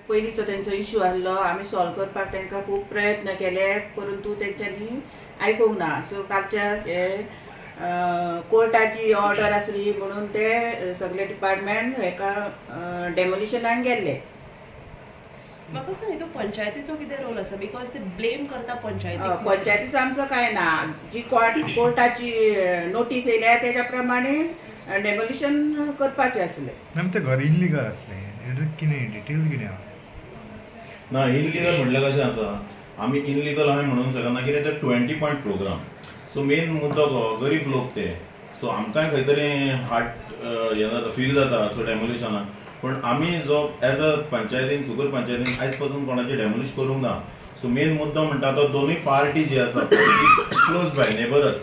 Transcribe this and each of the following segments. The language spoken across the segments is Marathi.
पयलींचो तेंचो इश्यू आसलो आमी सॉल्व करपाक तांकां खूब प्रयत्न केले परंतु तेंच्यांनी आयकूंक ना. सो कालच्या कोर्टाची ऑर्डर आसली म्हणून ते सगळे डिपार्टमेंट हेका डेमोलिशनाक गेल्ले. म्हाका सांग हितून पंचायतीचो कितें रोल आसा बिकॉज ते ब्लेम करता पंचायतीचो आमचो काय ना. जी कोर्टाची नोटीस येयल्या तेज्या प्रमाणे डेमोलिशन करपाचें आसलें. मॅम ते घर इनलिगल आसलें कितें डिटेल्स कितें ना इनलिगल म्हटल्यार कशें आसा आमी इनलिगल हांवें म्हणूंक शकना कित्याक ते 20 पॉयंट प्रोग्राम. सो मेन मुद्दो गरीब लोक ते सो आमकांय खंय तरी हार्ट हें जाता फील जाता सो डेमोलिशनाक. पूण आमी जो एज अ पंचायतीन सुगूर पंचायतीन आयज पासून कोणाचें डेमोलिश करूंक ना. सो मेन मुद्दो म्हणटा तो दोनूय पार्टी जी आसा क्लोज बाय नेबरस.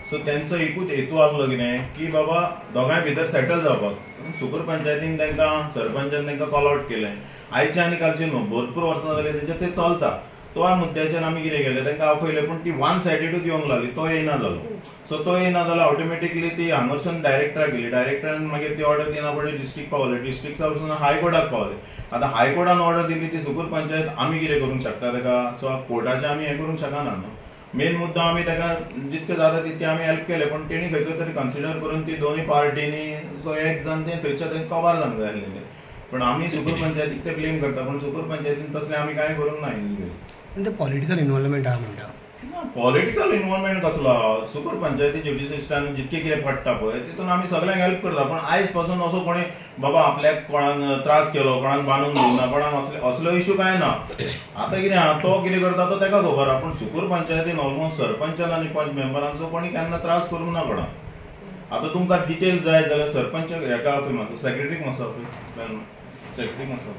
सो तेंचो एकूच हेतू आसलो कितें की बाबा दोगांय भितर सेटल जावपाक. सुगूर पंचायतीन तांकां सरपंचान तांकां कॉल आउट केलें. आयचे आनी कालचे न्हू भरपूर वर्सां जाली तेंचे ते चलता. तो मुद्द्याचेर आमी कितें केलें तांकां आपयलें पूण ती वन सायडेडूच येवंक लागली. तो येयना जालो. सो तो येयना जाल्यार ऑटोमॅटिकली ती हांगरसून डायरेक्टराक गेली. डायरेक्टरान मागीर ती ऑर्डर दिना पडली डिस्ट्रिक्ट पावली. डिस्ट्रिक्टा वचून हायकोर्टाक पावली. आतां हायकोर्टान ऑर्डर दिली ती सुगूर पंचायत आमी कितें करूंक शकता ताका. सो कोर्टाचें आमी हें करूंक शकना न्हू. मेन मुद्दो आमी ताका जितकें जाता तितकें आमी हेल्प केलें पूण तेणी खंयतरी तरी कन्सिडर करून ती दोनूय पार्टीनी सो एक जाण तें थंयच्या थंय कवर जावंक जाय आसलें. पण आमी सुगूर पंचायतीक ते ब्लेम करता पूण सुगूर पंचायतीन तसलें आमी कांय करूंक ना. ते पॉलिटिकल इन्वॉल्वमेंट आहा म्हणटा. पॉलिटिकल इन्वॉल्वमेंट कसलो सुगूर पंचायती ज्युडिशियस्टान जितकें कितें पडटा पळय तितून आमी सगळ्यांक हेल्प करता. पण आयज पासून असो कोणी बाबा आपल्याक कोणाक त्रास केलो कोणाक बांदूंक दिवना कोणाक असलो इश्यू काय ना. आतां कितें आहा तो कितें करता तो ताका खबर आहा. पूण सुगूर पंचायतीन ऑलमोस्ट सरपंचान आनी पंच मेंबरांचो कोणी केन्ना त्रास करूंक ना कोणाक. आतां तुमकां डिटेल्स जाय जाल्यार सरपंच हेका आपय मातसो सेक्रेटरीक मातसो सेक्रेटरीक मातसो.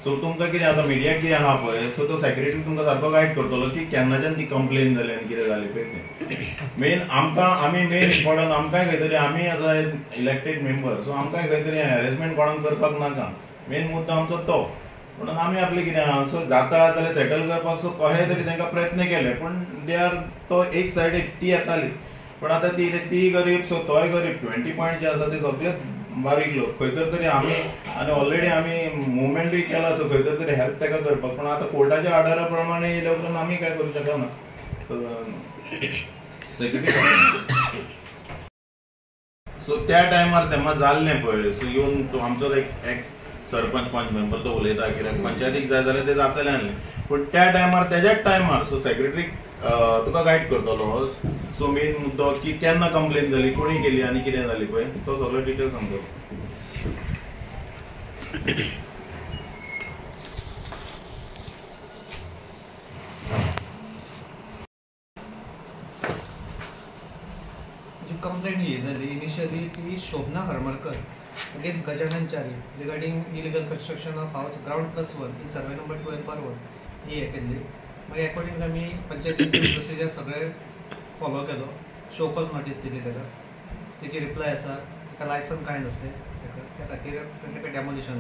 सो तुमकां कितें आतां मिडियाक कितें आहा पळय सो तो सेक्रेटरी तुमकां सारको गायड करतलो की केन्नाच्यान ती कंप्लेन जाली आनी कितें जालें पळय तें. मेन आमकां आमी मेन इम्पॉर्टंट आमकांय खंय तरी आमी as a elected member so आमकांय खंय तरी हॅरेसमेंट कोणाक करपाक नाका. मेन मुद्दो आमचो तो. म्हणून आमी आपलें कितें आहा सो जाता जाल्यार सेटल करपाक सो कशें तरी तांकां प्रयत्न केले. पूण दे आर तो एक सायडीक ती येताली पण आतां ती गरीब सो तोय गरीब 20 पॉयंट जे आसा ते सगळे बारीक लोक खंय तरी आमी आनी ऑलरेडी आमी मुवमेंटूय केला सो खंय तरी हेल्प ताका करपाक. पण आतां कोर्टाच्या ऑर्डरा प्रमाणे येयल्या उपरांत आमी काय करूं शकना. सो त्या टायमार तेन्ना जाल्लें पळय सो येवन आमचो एक एक्स सरपंच पंच मेंबर तो उलयता कित्याक पंचायतीक जाय जाल्यार तें जातलें आसलें. पूण त्या टायमार तेज्याच टायमार सो सेक्रेटरीक तुका गायड करतलो. सो मेन मुद्दो की केन्ना कंप्लेन जाली कोणी केली आनी कितें जाली पळय तो सगळो डिटेल सांगतो. जी कंप्लेंट ही जाली इनिशियली ती शोभना हरमळकर अगेन्स्ट गजानन चारी regarding illegal construction of house ground+1 in survey number 12/1 ही हें केल्ली. मागीर अकॉर्डिंग आमी पंचायतीचे प्रोसिजर सगळे फॉलो केलो. शो कॉज नोटीस दिली ताका. तेची रिप्लाय आसा ताका लायसन कांय नासलें त्या खातीर ताका डेमोलिशन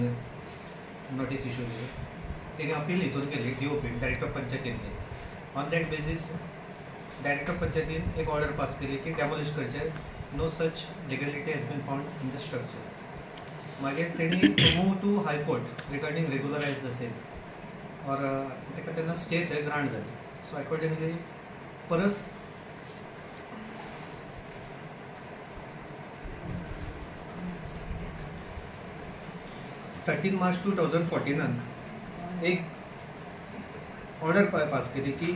नोटीस इश्यू केली. तेणी अपील हितून केली DOP डायरेक्टर पंचायतीन केली. ऑन दॅट बेजीस डायरेक्टर पंचायतीन एक ऑर्डर पास केली की डेमोलिश करचे. No such legality has been found in the structure. मागीर तेणी move to high court regarding regularise the same or ताका तेन्ना स्टे थंय ग्रांट जाली. सो अकॉर्डिंगली परस March 2014 एक ऑर्डर पास केली की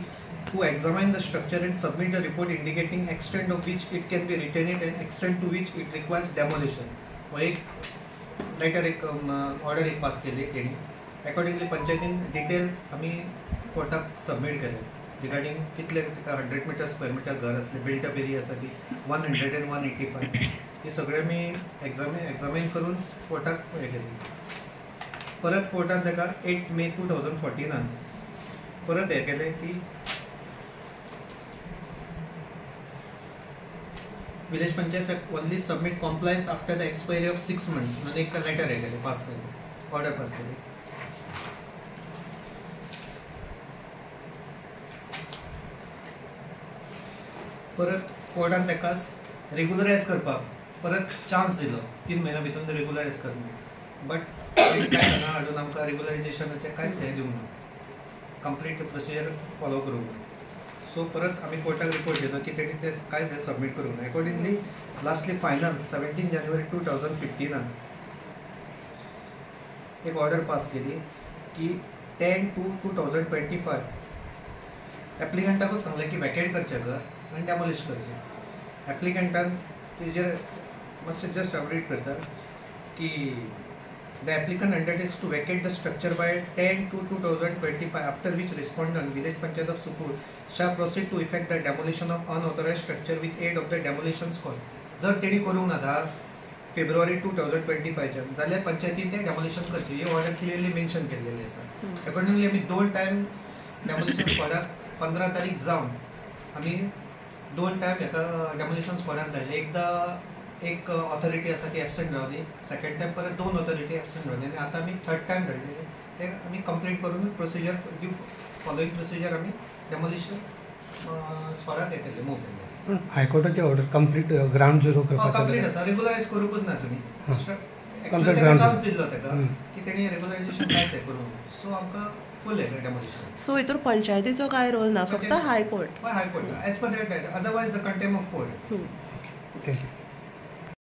to examine the structure and submit the report indicating extent of which it can be retained and extent to which it requires demolition. हो एक लेटर एक ऑर्डर एक पास केली तेणी. अकॉर्डिंगली पंचायतीन डिटेल आमी कोर्टाक सबमीट केले रिगार्डिंग कितले ताका 100 मीटर स्क्वेअर मीटर घर असले बिल्टअप एरिया आसा ती 100 and 185 हे सगळे आमी एक्झामाइन करून कोर्टाक हें केली. परत कोर्टान ताका 8 May 2014 परत हें केलें की village panchayat only submit compliance after the expiry of 6 months म्हणून एक लेटर हें केलें पास केलें ऑर्डर पास केली. परत कोर्टान ताका रेगुलरायज करपाक परत चान्स दिलो 3 महिन्या भितर रेगुलरायज करपाक. बट काय सांगा हाडून आमकां रेग्युलरायजेशनाचें कांयच हें दिवंक ना, कंप्लीट प्रोसिजर फॉलो करूंक ना. सो परत आमी कोर्टाक रिपोर्ट दिलो की तेणी तें कांयच हें सबमीट करूंक ना. अकॉर्डिंगली लास्टली फायनल 17 जानेवारी 2015 एक ऑर्डर पास केली की 10/2/2025 एप्लिकंटाकूच सांगलें की वॅकेट करचें घर आनी डॅमोलिश करचें. एप्लिकंटान तेजेर मातशें जस्ट अपडेट करता की the applicant undertakes to vacate the structure by 10/2/2025 after which respondent village panchayat of Supur shall proceed to effect the demolition of unauthorized structure with aid of the demolition squad. जर तेणी करूंक ना 10 फेब्रुवारी 2025 जाल्यार पंचायतीन तें डेमोलिशन करचें ही ऑर्डर क्लियरली मेन्शन केल्लेली आसा. अकॉर्डिंगली आमी 2 टायम डेमोलिशन स्क्वॉडाक 15 तारीख जावन आमी 2 टायम हेका डेमोलिशन स्क्वॉडाक धाडले. एकदां एक ऑथॉरिटी आसा ती एबसेंट रावली, सेकंड टायम परत 2 ऑथॉरिटी एबसेंट रावली आनी आतां आमी 3rd टायम धाडले. ते आमी कंप्लीट करून प्रोसिजर फॉलोईंग प्रोसिजर आमी डेमोलिशन स्क्वॉडाक हे केल्ले मूव केल्ले. पण हायकोर्टाची order complete ground zero complete करपाचें आसा, रेग्युलरायज करूंकूच ना तुमी. Complete ground चान्स दिल्लो तेका की तेणी रेग्युलरायजेशन कांयच हें करूंक ना. सो आमकां फूल हे डेमोलिशन. सो हितूर पंचायतीचो काय रोल ना, फक्त high court. High court as per that otherwise the contempt of court. Thank you.